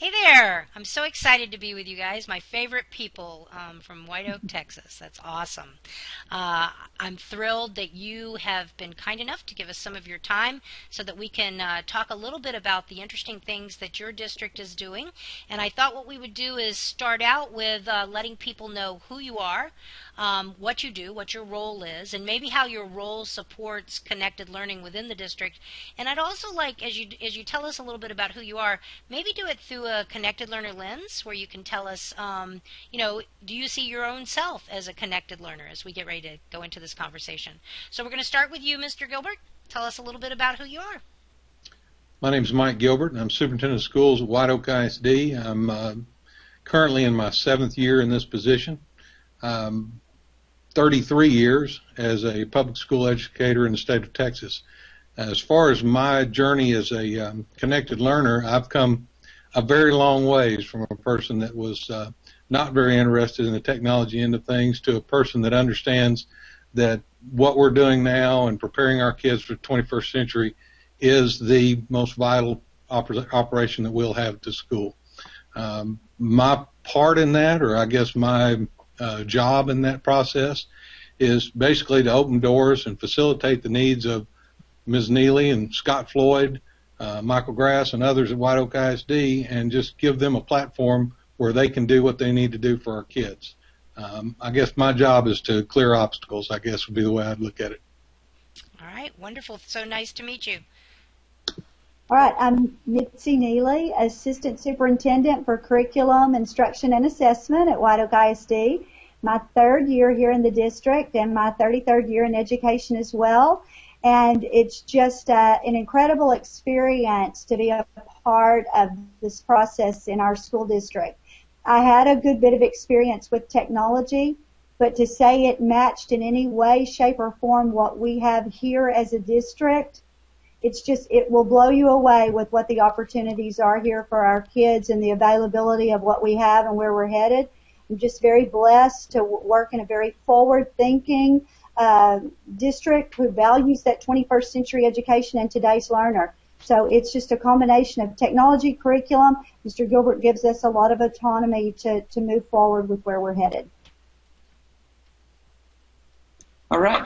Hey there! I'm so excited to be with you guys, my favorite people from White Oak, Texas. That's awesome. Uh, I'm thrilled that you have been kind enough to give us some of your time so that we can talk a little bit about the interesting things that your district is doing. And I thought what we would do is start out with letting people know who you are, what you do, what your role is, and maybe how your role supports connected learning within the district. And I'd also like, as you tell us a little bit about who you are, maybe do it through a connected learner lens, where you can tell us, do you see your own self as a connected learner as we get ready to go into this conversation? So we're going to start with you, Mr. Gilbert. Tell us a little bit about who you are. My name is Mike Gilbert, and I'm superintendent of schools at White Oak ISD. I'm currently in my 7th year in this position. 33 years as a public school educator in the state of Texas. As far as my journey as a connected learner, I've come a very long ways from a person that was not very interested in the technology end of things to a person that understands that what we're doing now and preparing our kids for the 21st century is the most vital operation that we'll have at the school. My part in that, or I guess my job in that process, is basically to open doors and facilitate the needs of Ms. Neely and Scott Floyd, Michael Grass, and others at White Oak ISD, and just give them a platform where they can do what they need to do for our kids. I guess my job is to clear obstacles, I guess would be the way I'd look at it. All right, wonderful. So nice to meet you. All right, I'm Mitzi Neely, Assistant Superintendent for Curriculum, Instruction, and Assessment at White Oak ISD. My 3rd year here in the district and my 33rd year in education as well. And it's just an incredible experience to be a part of this process in our school district. I had a good bit of experience with technology, but to say it matched in any way, shape, or form what we have here as a district, it will blow you away with what the opportunities are here for our kids and the availability of what we have and where we're headed. I'm just very blessed to work in a very forward-thinking district who values that 21st century education and today's learner. So it's just a combination of technology, curriculum. Mr. Gilbert gives us a lot of autonomy to move forward with where we're headed. All right.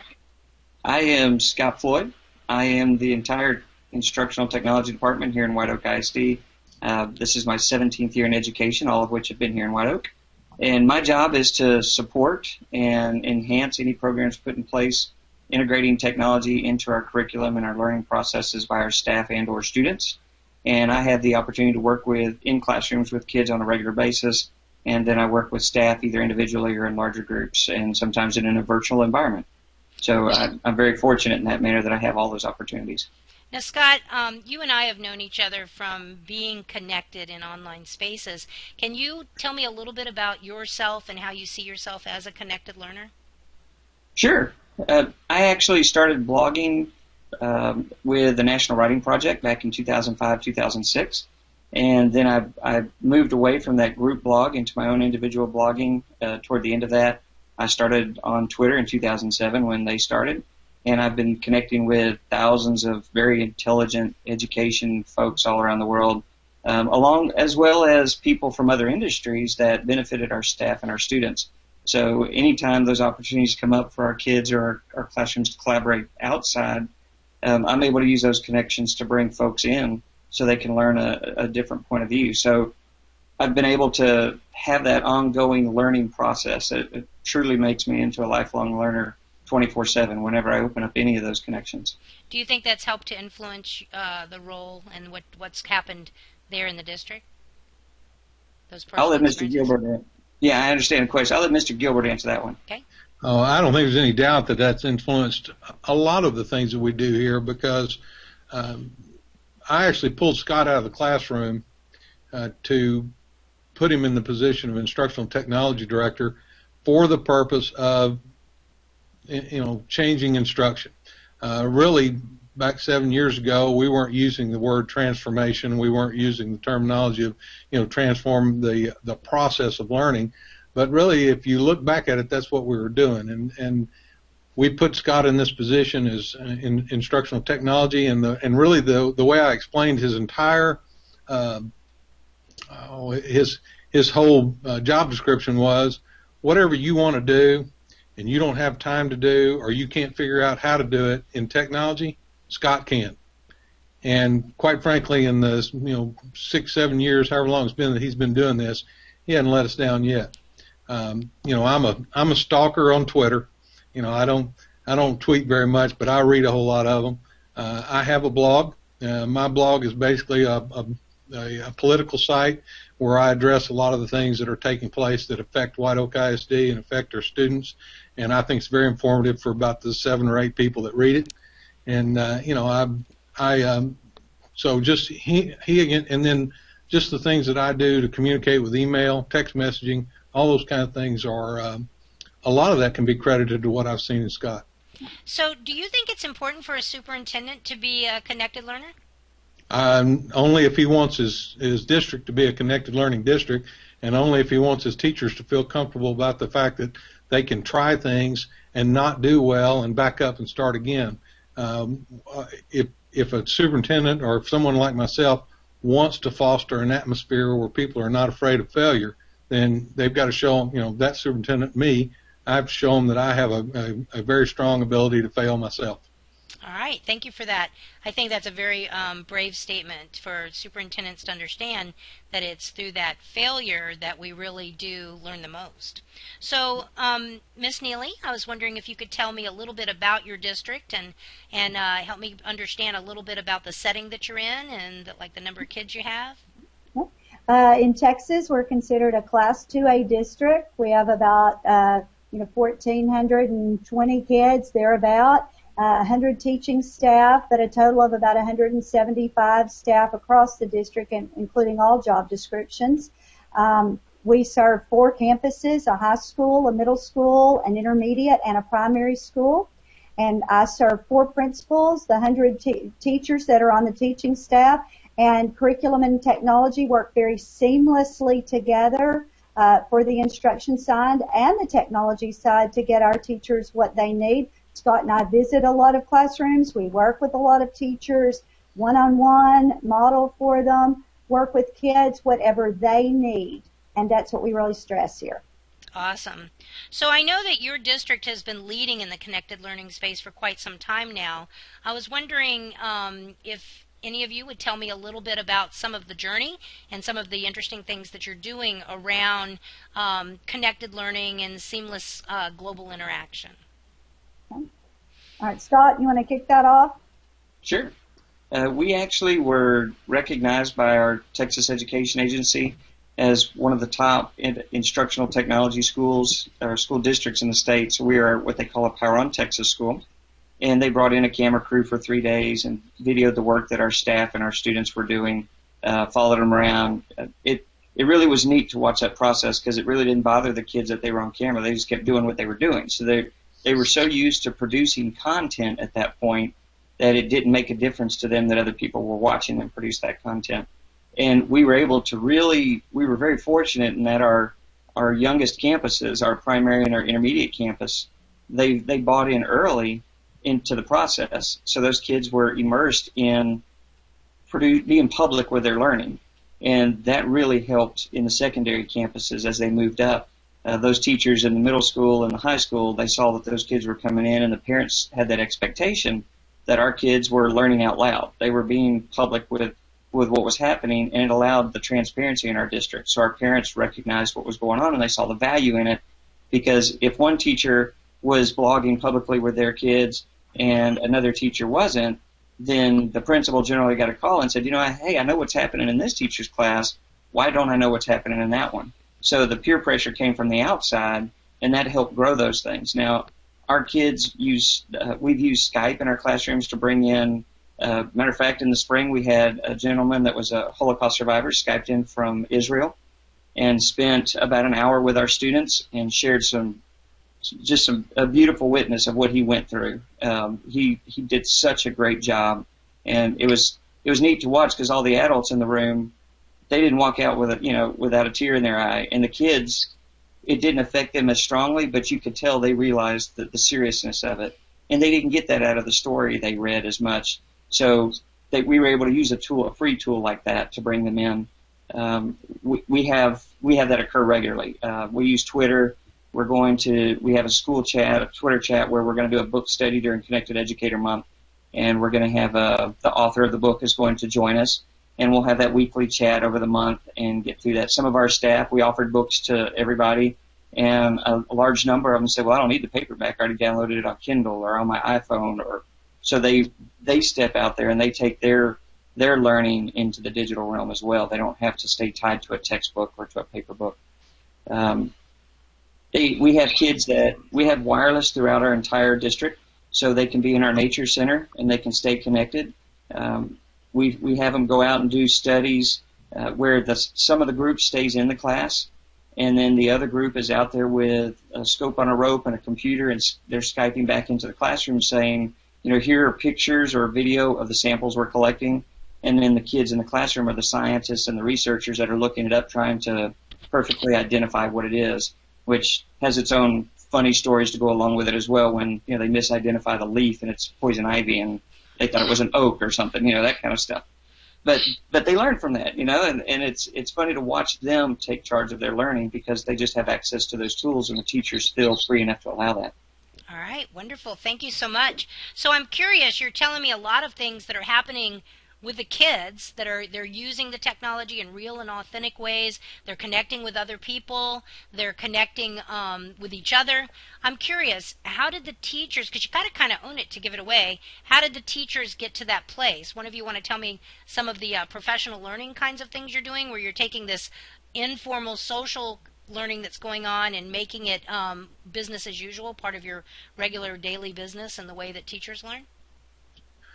I am Scott Floyd. I am the entire instructional technology department here in White Oak ISD. This is my 17th year in education, all of which have been here in White Oak. And my job is to support and enhance any programs put in place, integrating technology into our curriculum and our learning processes by our staff and or students. And I have the opportunity to work in classrooms with kids on a regular basis, and then I work with staff either individually or in larger groups, and sometimes in a virtual environment. So I'm very fortunate in that manner that I have all those opportunities. Now, Scott, you and I have known each other from being connected in online spaces. Can you tell me a little bit about yourself and how you see yourself as a connected learner? Sure. I actually started blogging with the National Writing Project back in 2005, 2006. And then I moved away from that group blog into my own individual blogging toward the end of that. I started on Twitter in 2007 when they started. And I've been connecting with thousands of very intelligent education folks all around the world, as well as people from other industries that benefited our staff and our students. So anytime those opportunities come up for our kids or our classrooms to collaborate outside, I'm able to use those connections to bring folks in so they can learn a different point of view. So I've been able to have that ongoing learning process. It truly makes me into a lifelong learner 24/7 whenever I open up any of those connections. Do you think that's helped to influence the role and what's happened there in the district? I'll let Mr. Gilbert. Yeah, I understand the question. I'll let Mr. Gilbert answer that one. Okay. Oh, I don't think there's any doubt that that's influenced a lot of the things that we do here, because I actually pulled Scott out of the classroom to put him in the position of instructional technology director for the purpose of changing instruction. Really, back 7 years ago, we weren't using the word transformation. We weren't using the terminology of, transform the process of learning. But really, if you look back at it, that's what we were doing. And we put Scott in this position as in instructional technology, and really the way I explained his entire his whole job description was, whatever you want to do and you don't have time to do, or you can't figure out how to do it in technology, Scott can. And quite frankly, in the 6-7 years, however long it's been that he's been doing this, he hasn't let us down yet. I'm a stalker on Twitter. I don't tweet very much, but I read a whole lot of them. I have a blog. My blog is basically a political site where I address a lot of the things that are taking place that affect White Oak ISD and affect our students. And I think it's very informative for about the 7 or 8 people that read it. And so just he again, and then just the things that I do to communicate with email, text messaging, all those kind of things are a lot of that can be credited to what I've seen in Scott. So, do you think it's important for a superintendent to be a connected learner? Only if he wants his district to be a connected learning district, and only if he wants his teachers to feel comfortable about the fact that they can try things and not do well and back up and start again. If a superintendent or if someone like myself wants to foster an atmosphere where people are not afraid of failure, then they've got to show them, that superintendent, me, I have to show them that I have a very strong ability to fail myself. All right, thank you for that. I think that's a very brave statement for superintendents to understand that it's through that failure that we really do learn the most. So, Ms. Neely, I was wondering if you could tell me a little bit about your district and help me understand a little bit about the setting that you're in and the number of kids you have. In Texas, we're considered a Class 2A district. We have about 1,420 kids, thereabout. 100 teaching staff, but a total of about 175 staff across the district, including all job descriptions. We serve 4 campuses, a high school, a middle school, an intermediate, and a primary school. And I serve 4 principals, the 100 teachers that are on the teaching staff, and curriculum and technology work very seamlessly together for the instruction side and the technology side to get our teachers what they need. Scott and I visit a lot of classrooms. We work with a lot of teachers, one-on-one, model for them, work with kids, whatever they need. And that's what we really stress here. Awesome. So I know that your district has been leading in the connected learning space for quite some time now. I was wondering if any of you would tell me a little bit about some of the journey and some of the interesting things that you're doing around connected learning and seamless global interaction. Okay. All right, Scott, you want to kick that off? Sure. We actually were recognized by our Texas Education Agency as one of the top instructional technology schools or school districts in the state. So we are what they call a Power on Texas school. And they brought in a camera crew for 3 days and videoed the work that our staff and our students were doing, followed them around. It really was neat to watch that process because it really didn't bother the kids that they were on camera. They just kept doing what they were doing. So they were so used to producing content at that point that it didn't make a difference to them that other people were watching them produce that content. And we were able to we were very fortunate in that our youngest campuses, our primary and our intermediate campus, they bought in early into the process. So those kids were immersed in being public with their learning. And that really helped in the secondary campuses as they moved up. Those teachers in the middle school and the high school, they saw that those kids were coming in, and the parents had that expectation that our kids were learning out loud. They were being public with what was happening, and it allowed the transparency in our district. So our parents recognized what was going on, and they saw the value in it, because if one teacher was blogging publicly with their kids and another teacher wasn't, then the principal generally got a call and said, hey, I know what's happening in this teacher's class. Why don't I know what's happening in that one? So the peer pressure came from the outside, and that helped grow those things. Now, our kids we've used Skype in our classrooms to bring in, matter of fact, in the spring we had a gentleman that was a Holocaust survivor Skyped in from Israel and spent about an hour with our students and shared a beautiful witness of what he went through. He did such a great job, and it was neat to watch because all the adults in the room, they didn't walk out without a tear in their eye, and the kids, it didn't affect them as strongly, but you could tell they realized the seriousness of it, and they didn't get that out of the story they read as much. So we were able to use a free tool like that to bring them in. we have that occur regularly. We use Twitter. We have a school chat, a Twitter chat, where we're going to do a book study during Connected Educator Month, and we're going to have the author of the book is going to join us, and we'll have that weekly chat over the month and get through that. Some of our staff, we offered books to everybody, and a large number of them said, well, I don't need the paperback. I already downloaded it on Kindle or on my iPhone. So they step out there and they take their learning into the digital realm as well. They don't have to stay tied to a textbook or to a paper book. We have kids we have wireless throughout our entire district, so they can be in our nature center and they can stay connected. We have them go out and do studies where some of the group stays in the class, and then the other group is out there with a scope on a rope and a computer, and they're Skyping back into the classroom saying, here are pictures or video of the samples we're collecting, and then the kids in the classroom are the scientists and the researchers that are looking it up, trying to perfectly identify what it is, which has its own funny stories to go along with it as well when, they misidentify the leaf and it's poison ivy and they thought it was an oak or something, that kind of stuff. But they learn from that, and it's funny to watch them take charge of their learning because they just have access to those tools and the teacher's still free enough to allow that. All right, wonderful. Thank you so much. So I'm curious, you're telling me a lot of things that are happening with the kids they're using the technology in real and authentic ways. They're connecting with other people. They're connecting with each other. I'm curious, how did the teachers, because you got to kind of own it to give it away, how did the teachers get to that place? One of you want to tell me some of the professional learning kinds of things you're doing where you're taking this informal social learning that's going on and making it business as usual, part of your regular daily business and the way that teachers learn?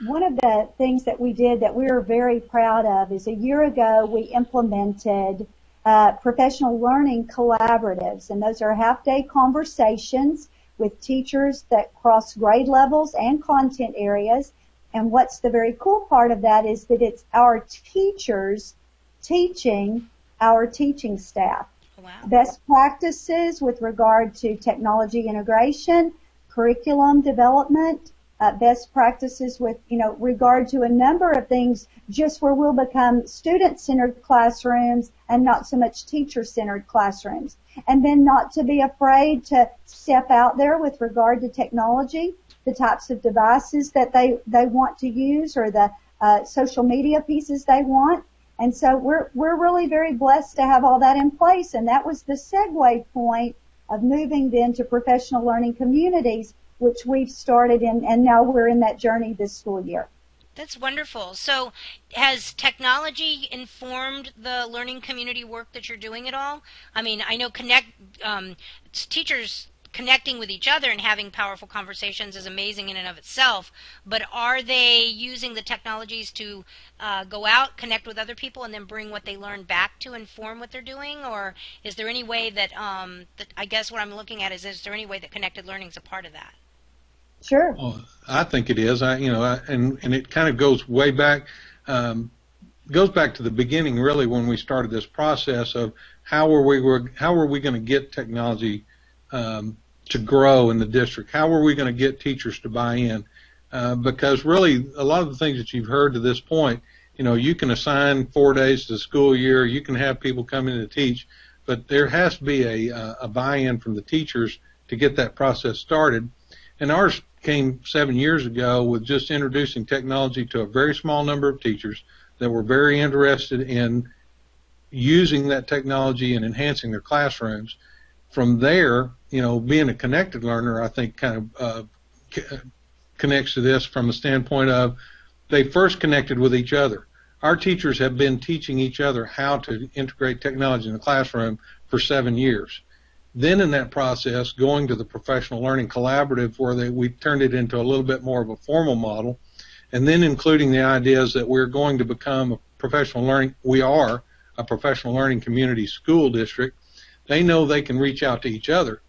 One of the things that we did that we were very proud of is a year ago we implemented professional learning collaboratives, and those are half-day conversations with teachers that cross grade levels and content areas. And what's the very cool part of that is that it's our teachers teaching our teaching staff. Wow. Best practices with regard to technology integration, curriculum development, best practices with, regard to a number of things, just where we'll become student-centered classrooms and not so much teacher-centered classrooms. And then not to be afraid to step out there with regard to technology, the types of devices that they want to use or the social media pieces they want. And so we're really very blessed to have all that in place. And that was the segue point of moving then to professional learning communities, which we've started in, and now we're in that journey this school year. That's wonderful. So has technology informed the learning community work that you're doing at all? I mean, I know teachers connecting with each other and having powerful conversations is amazing in and of itself, but are they using the technologies to go out, connect with other people, and then bring what they learn back to inform what they're doing? Or is there any way that I guess what I'm looking at is there any way that connected learning is a part of that? Sure. Well, I think it is. And it kind of goes way back, goes back to the beginning, really, when we started this process of how are we going to get technology to grow in the district? How are we going to get teachers to buy in? Because really, a lot of the things that you've heard to this point, you can assign 4 days to the school year, you can have people come in to teach, but there has to be a buy-in from the teachers to get that process started. And ours came 7 years ago with just introducing technology to a very small number of teachers that were very interested in using that technology and enhancing their classrooms. From there, being a connected learner, I think kind of connects to this from the standpoint of they first connected with each other. Our teachers have been teaching each other how to integrate technology in the classroom for 7 years. Then in that process, going to the professional learning collaborative where we turned it into a little bit more of a formal model, and then including the ideas that we're going to become we are a professional learning community school district. They know they can reach out to each other,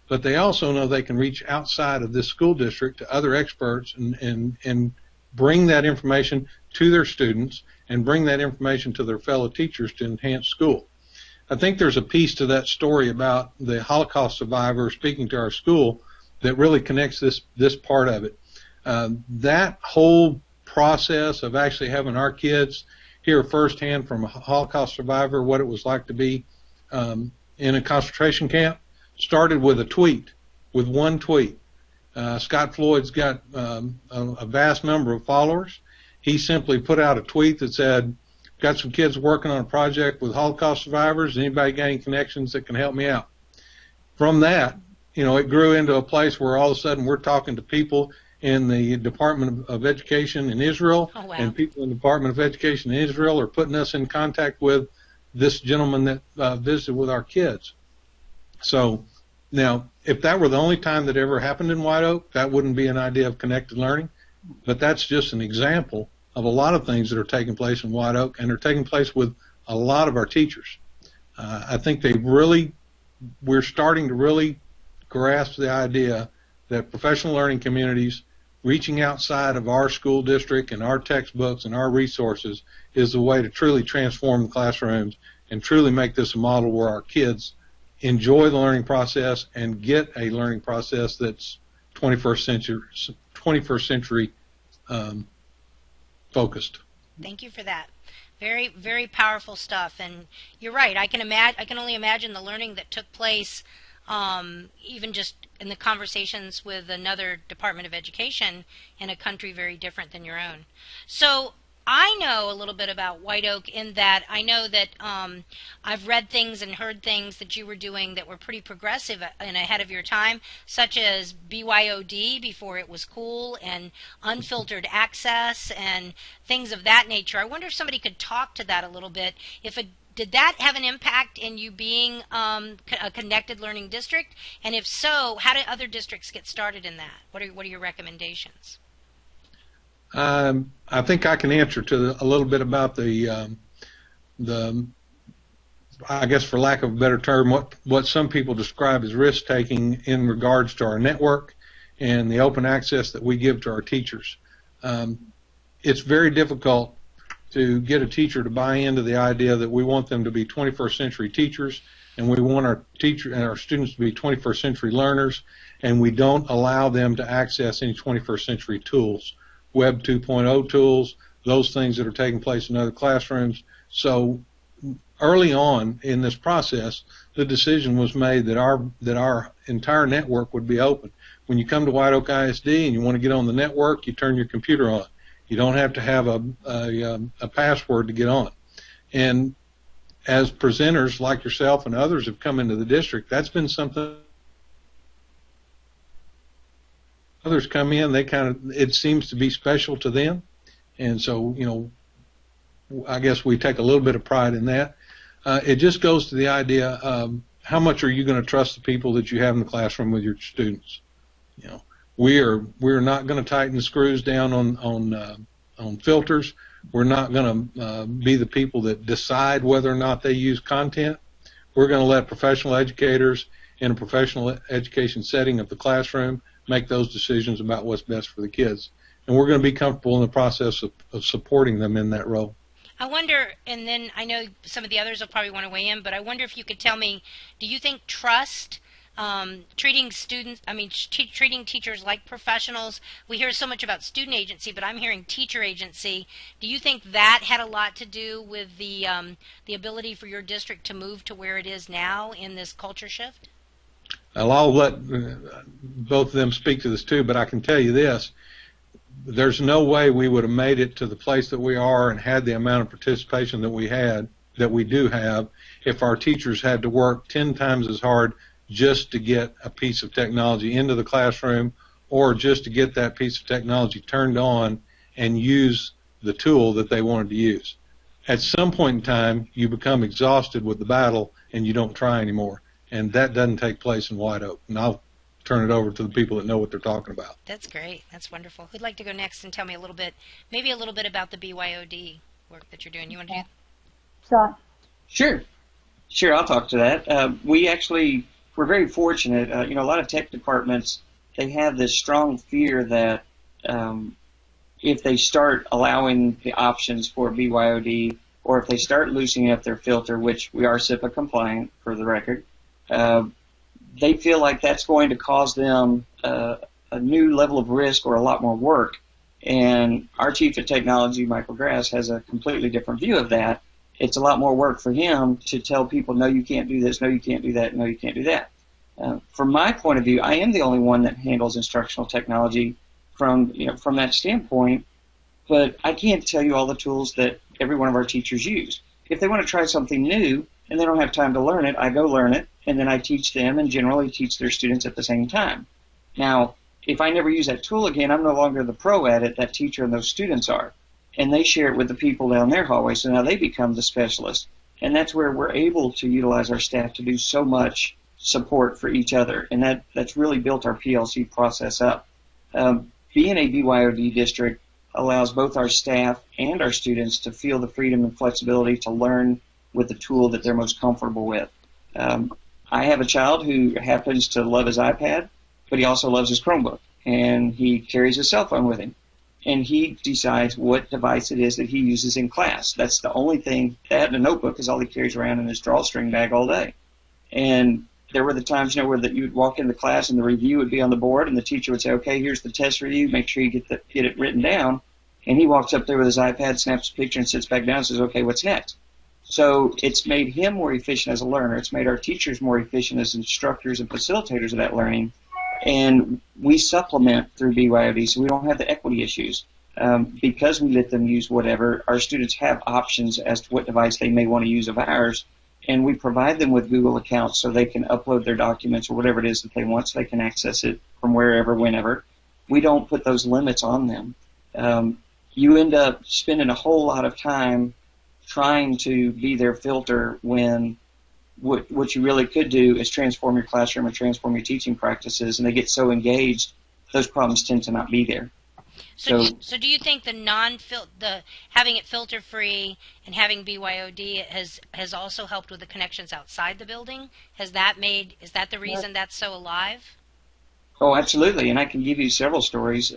but they also know they can reach outside of this school district to other experts and bring that information to their students and bring that information to their fellow teachers to enhance school. I think there's a piece to that story about the Holocaust survivor speaking to our school that really connects this part of it. That whole process of actually having our kids, hear firsthand from a Holocaust survivor what it was like to be in a concentration camp started with a tweet, with one tweet. Scott Floyd's got a vast number of followers. He simply put out a tweet that said, got some kids working on a project with Holocaust survivors. Anybody got any connections that can help me out? From that, it grew into a place where all of a sudden we're talking to people in the Department of Education in Israel, Oh, wow. and people in the Department of Education in Israel are putting us in contact with this gentleman that visited with our kids. So now, if that were the only time that ever happened in White Oak, that wouldn't be an idea of connected learning. But that's just an example of a lot of things that are taking place in White Oak, and are taking place with a lot of our teachers. I think we're starting to really grasp the idea that professional learning communities reaching outside of our school district and our textbooks and our resources is the way to truly transform the classrooms and truly make this a model where our kids enjoy the learning process and get a learning process that's 21st century focused. Thank you for that. Very, very powerful stuff. And you're right. I can only imagine the learning that took place, even just in the conversations with another Department of Education in a country very different than your own. So I know a little bit about White Oak in that I know that I've read things and heard things that you were doing that were pretty progressive and ahead of your time, such as BYOD before it was cool, and unfiltered access and things of that nature. I wonder if somebody could talk to that a little bit. Did that have an impact in you being a connected learning district? And if so, how did other districts get started in that? What are your recommendations? I think I can answer to a little bit about the I guess for lack of a better term, what some people describe as risk taking in regards to our network and the open access that we give to our teachers. It's very difficult to get a teacher to buy into the idea that we want them to be 21st century teachers, and we want our students to be 21st century learners, and we don't allow them to access any 21st century tools. Web 2.0 tools, those things that are taking place in other classrooms. So early on in this process, the decision was made that our entire network would be open. When you come to White Oak ISD and you want to get on the network, you turn your computer on. You don't have to have a password to get on. And as presenters like yourself and others have come into the district, that's been something. Others come in, it seems to be special to them, and so I guess we take a little bit of pride in that. It just goes to the idea of how much are you going to trust the people that you have in the classroom with your students. We're not going to tighten the screws down on filters. We're not going to be the people that decide whether or not they use content. We're going to let professional educators in a professional education setting of the classroom make those decisions about what's best for the kids. And we're going to be comfortable in the process of supporting them in that role. I wonder, and then I know some of the others will probably want to weigh in, but I wonder if you could tell me, do you think trust, treating teachers like professionals, we hear so much about student agency, but I'm hearing teacher agency. Do you think that had a lot to do with the ability for your district to move to where it is now in this culture shift? Well, I'll let both of them speak to this too, but I can tell you this. There's no way we would have made it to the place that we are and had the amount of participation that we do have, if our teachers had to work 10 times as hard just to get a piece of technology into the classroom, or just to get that piece of technology turned on and use the tool that they wanted to use. At some point in time, you become exhausted with the battle and you don't try anymore. And that doesn't take place in White Oak. And I'll turn it over to the people that know what they're talking about. That's great. That's wonderful. Who'd like to go next and tell me maybe a little bit about the BYOD work that you're doing? You want to do that? Sure, I'll talk to that. We're very fortunate. A lot of tech departments, they have this strong fear that if they start allowing the options for BYOD, or if they start loosening up their filter, which we are SIPA compliant for the record, they feel like that's going to cause them a new level of risk or a lot more work. And our chief of technology, Michael Grass, has a completely different view of that. It's a lot more work for him to tell people, no, you can't do this, no, you can't do that, no, you can't do that. From my point of view, I am the only one that handles instructional technology from that standpoint, but I can't tell you all the tools that every one of our teachers use. If they want to try something new and they don't have time to learn it, I go learn it, and then I teach them and generally teach their students at the same time. Now, if I never use that tool again, I'm no longer the pro at it, that teacher and those students are. And they share it with the people down their hallway, so now they become the specialist. And that's where we're able to utilize our staff to do so much support for each other. And that's really built our PLC process up. Being a BYOD district allows both our staff and our students to feel the freedom and flexibility to learn with the tool that they're most comfortable with. I have a child who happens to love his iPad, but he also loves his Chromebook, and he carries his cell phone with him. And he decides what device it is that he uses in class. That's the only thing. That and a notebook is all he carries around in his drawstring bag all day. And there were the times, where that you would walk into class and the review would be on the board, and the teacher would say, "Okay, here's the test review. Make sure you get it written down." And he walks up there with his iPad, snaps a picture, and sits back down and says, "Okay, what's next?" So it's made him more efficient as a learner. It's made our teachers more efficient as instructors and facilitators of that learning. And we supplement through BYOD, so we don't have the equity issues. Because we let them use whatever, our students have options as to what device they may want to use of ours, and we provide them with Google accounts so they can upload their documents or whatever it is that they want, so they can access it from wherever, whenever. We don't put those limits on them. You end up spending a whole lot of time trying to be their filter when what you really could do is transform your classroom and transform your teaching practices, and they get so engaged, those problems tend to not be there. So do you think the having it filter free and having BYOD has also helped with the connections outside the building? Is that the reason that's so alive? Oh, absolutely, and I can give you several stories.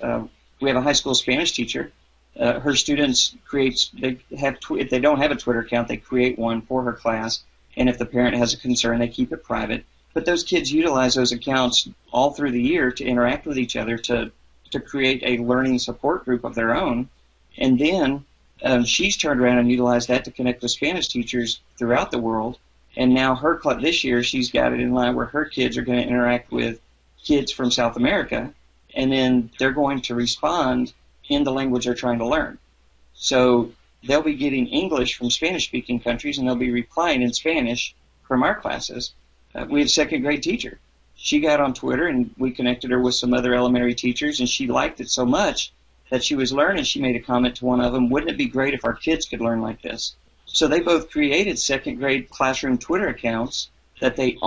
We have a high school Spanish teacher. Her students if they don't have a Twitter account, they create one for her class. And if the parent has a concern, they keep it private. But those kids utilize those accounts all through the year to interact with each other, to create a learning support group of their own. And then she's turned around and utilized that to connect with Spanish teachers throughout the world. And now this year, she's got it in line where her kids are going to interact with kids from South America, and then they're going to respond in the language they're trying to learn. So they'll be getting English from Spanish-speaking countries, and they'll be replying in Spanish from our classes. We have a second grade teacher. She got on Twitter, and we connected her with some other elementary teachers, and she liked it so much that she was learning. She made a comment to one of them, "Wouldn't it be great if our kids could learn like this?" So they both created second grade classroom Twitter accounts that they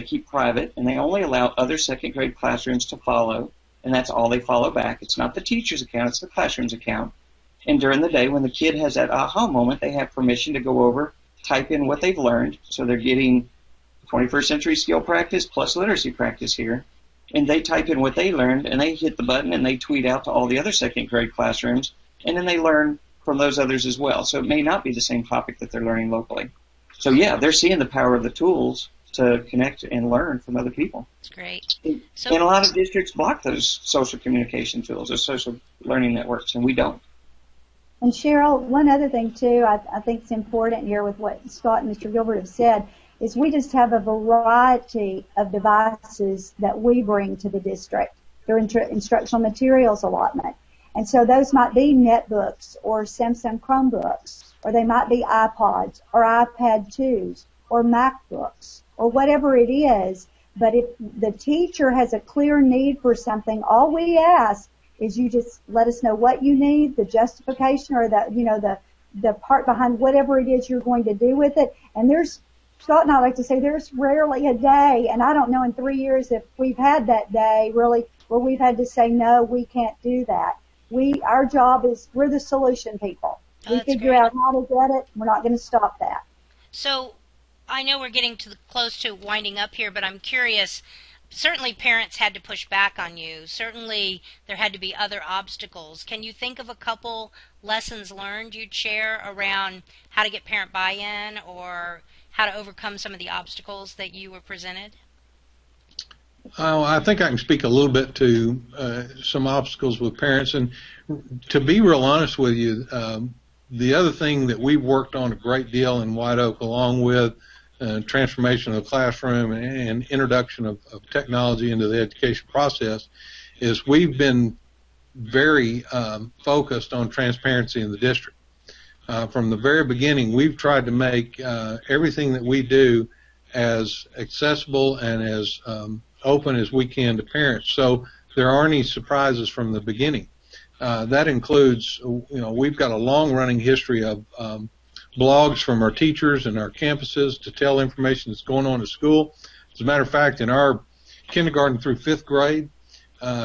keep private, and they only allow other second grade classrooms to follow, and that's all they follow back. It's not the teacher's account, it's the classroom's account. And during the day, when the kid has that aha moment, they have permission to go over, type in what they've learned. So they're getting 21st century skill practice plus literacy practice here. And they type in what they learned, and they hit the button, and they tweet out to all the other second grade classrooms, and then they learn from those others as well. So it may not be the same topic that they're learning locally. So yeah, they're seeing the power of the tools to connect and learn from other people. That's great. And a lot of districts block those social communication tools, those social learning networks, and we don't. And Cheryl, one other thing too, I think it's important here with what Scott and Mr. Gilbert have said, is we just have a variety of devices that we bring to the district through instructional materials allotment. And so those might be netbooks or Samsung Chromebooks, or they might be iPods or iPad 2s or MacBooks or whatever it is. But if the teacher has a clear need for something, all we ask is you just let us know what you need, the justification or the part behind whatever it is you're going to do with it. And Scott and I like to say there's rarely a day, and I don't know in 3 years if we've had that day really where we've had to say, no, we can't do that. Our job is, we're the solution people. We figure out how to get it. We're not going to stop that. So I know we're getting close to winding up here, but I'm curious. Certainly parents had to push back on you. Certainly there had to be other obstacles. Can you think of a couple lessons learned you'd share around how to get parent buy-in or how to overcome some of the obstacles that you were presented? I think I can speak a little bit to some obstacles with parents. And to be real honest with you, the other thing that we've worked on a great deal in White Oak, along with transformation of the classroom and introduction of technology into the education process, is we've been very focused on transparency in the district. From the very beginning, we've tried to make everything that we do as accessible and as open as we can to parents, so there aren't any surprises from the beginning. That includes, we've got a long-running history of blogs from our teachers and our campuses to tell information that's going on at school. As a matter of fact, in our kindergarten through fifth grade,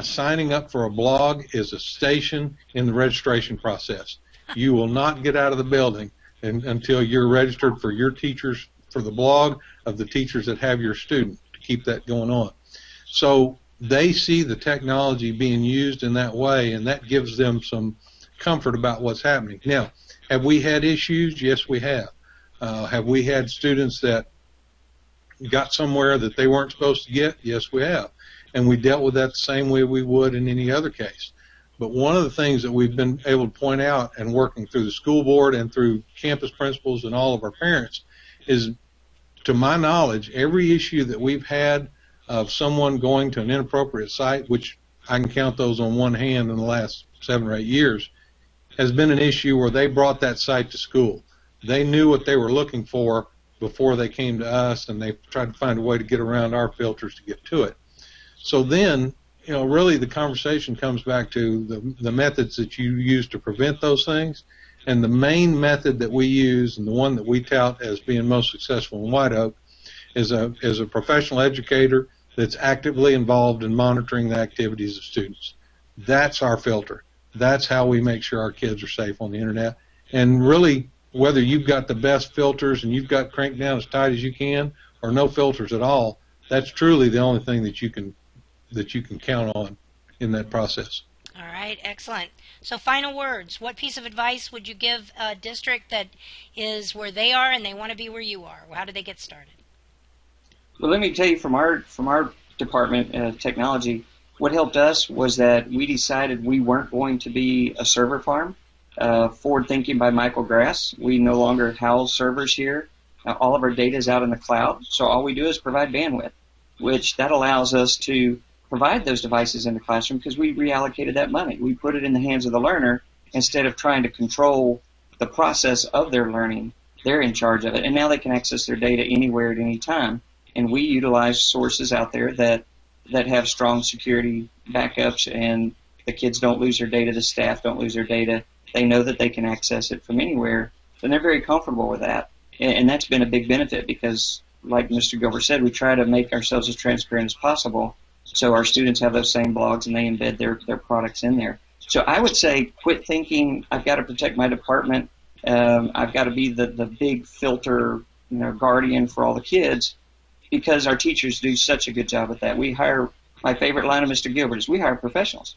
signing up for a blog is a station in the registration process. You will not get out of the building until you're registered for your teachers, for the blog of the teachers that have your student, to keep that going on. So they see the technology being used in that way, and that gives them some comfort about what's happening. Now, have we had issues? Yes, we have. Have we had students that got somewhere that they weren't supposed to get? Yes, we have. And we dealt with that the same way we would in any other case. But one of the things that we've been able to point out, and working through the school board and through campus principals and all of our parents, is, to my knowledge, every issue that we've had of someone going to an inappropriate site, which I can count those on one hand in the last 7 or 8 years, has been an issue where they brought that site to school. They knew what they were looking for before they came to us, and they tried to find a way to get around our filters to get to it. So then, really the conversation comes back to the methods that you use to prevent those things. And the main method that we use, and the one that we tout as being most successful in White Oak, is a professional educator that's actively involved in monitoring the activities of students. That's our filter. That's how we make sure our kids are safe on the internet. And really, whether you've got the best filters and you've got cranked down as tight as you can, or no filters at all, that's truly the only thing that you can count on in that process. All right, excellent. So final words. What piece of advice would you give a district that is where they are and they want to be where you are? How do they get started? Well, let me tell you, from our department of technology, what helped us was that we decided we weren't going to be a server farm. Forward thinking by Michael Grass. We no longer house servers here. All of our data is out in the cloud, so all we do is provide bandwidth, which that allows us to provide those devices in the classroom because we reallocated that money. We put it in the hands of the learner instead of trying to control the process of their learning. They're in charge of it, and now they can access their data anywhere at any time. And we utilize sources out there that have strong security backups, and the kids don't lose their data, the staff don't lose their data. They know that they can access it from anywhere, and they're very comfortable with that. And that's been a big benefit because, like Mr. Gilbert said, we try to make ourselves as transparent as possible so our students have those same blogs and they embed their products in there. So I would say quit thinking, I've got to protect my department, I've got to be the big filter, guardian for all the kids, because our teachers do such a good job at that. We hire, my favorite line of Mr. Gilbert is, we hire professionals.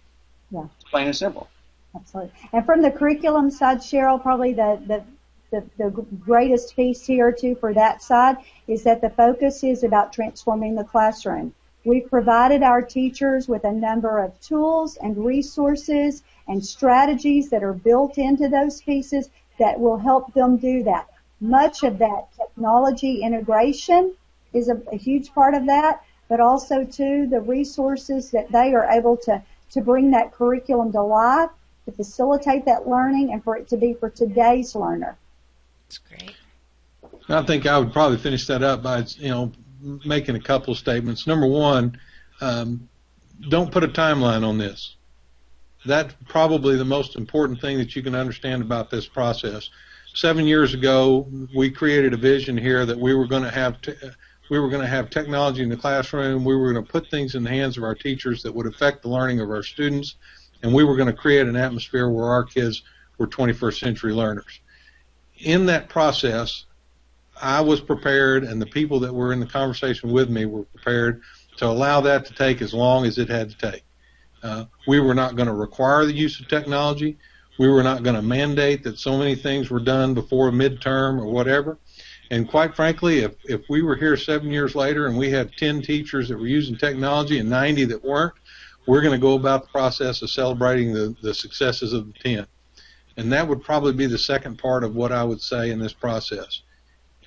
Yeah. Plain and simple. Absolutely. And from the curriculum side, Cheryl, probably the greatest piece here too for that side is that the focus is about transforming the classroom. We've provided our teachers with a number of tools and resources and strategies that are built into those pieces that will help them do that. Much of that technology integration is a huge part of that, but also too the resources that they are able to bring that curriculum to life, to facilitate that learning, and for it to be for today's learner. That's great. I think I would probably finish that up by, making a couple of statements. Number one, don't put a timeline on this. That's probably the most important thing that you can understand about this process. 7 years ago, we created a vision here that we were going to have technology in the classroom. We were going to put things in the hands of our teachers that would affect the learning of our students, and we were going to create an atmosphere where our kids were 21st century learners. In that process, I was prepared, and the people that were in the conversation with me were prepared to allow that to take as long as it had to take. We were not going to require the use of technology. We were not going to mandate that so many things were done before a midterm or whatever. And quite frankly, if we were here 7 years later and we had 10 teachers that were using technology and 90 that weren't, we're going to go about the process of celebrating the successes of the 10. And that would probably be the second part of what I would say in this process.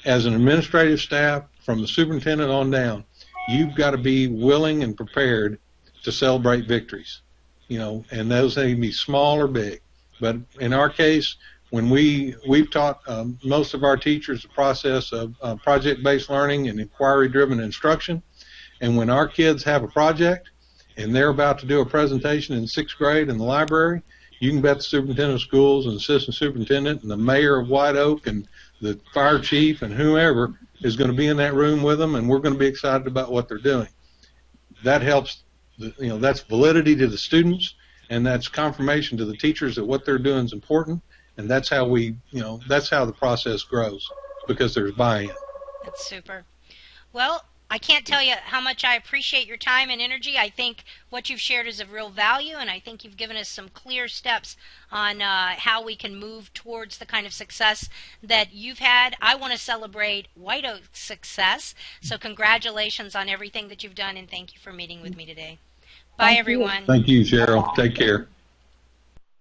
As an administrative staff, from the superintendent on down, you've got to be willing and prepared to celebrate victories, and those may be small or big. But in our case, when we've taught most of our teachers the process of project-based learning and inquiry-driven instruction, and when our kids have a project and they're about to do a presentation in 6th grade in the library, you can bet the superintendent of schools and assistant superintendent and the mayor of White Oak and the fire chief and whoever is going to be in that room with them, and we're going to be excited about what they're doing. That helps, that's validity to the students, and that's confirmation to the teachers that what they're doing is important, and that's how that's how the process grows, because there's buy-in. That's super. Well, I can't tell you how much I appreciate your time and energy. I think what you've shared is of real value, and I think you've given us some clear steps on how we can move towards the kind of success that you've had. I want to celebrate White Oak's success, so congratulations on everything that you've done, and thank you for meeting with me today. Bye, everyone. Thank you, Cheryl. Take care.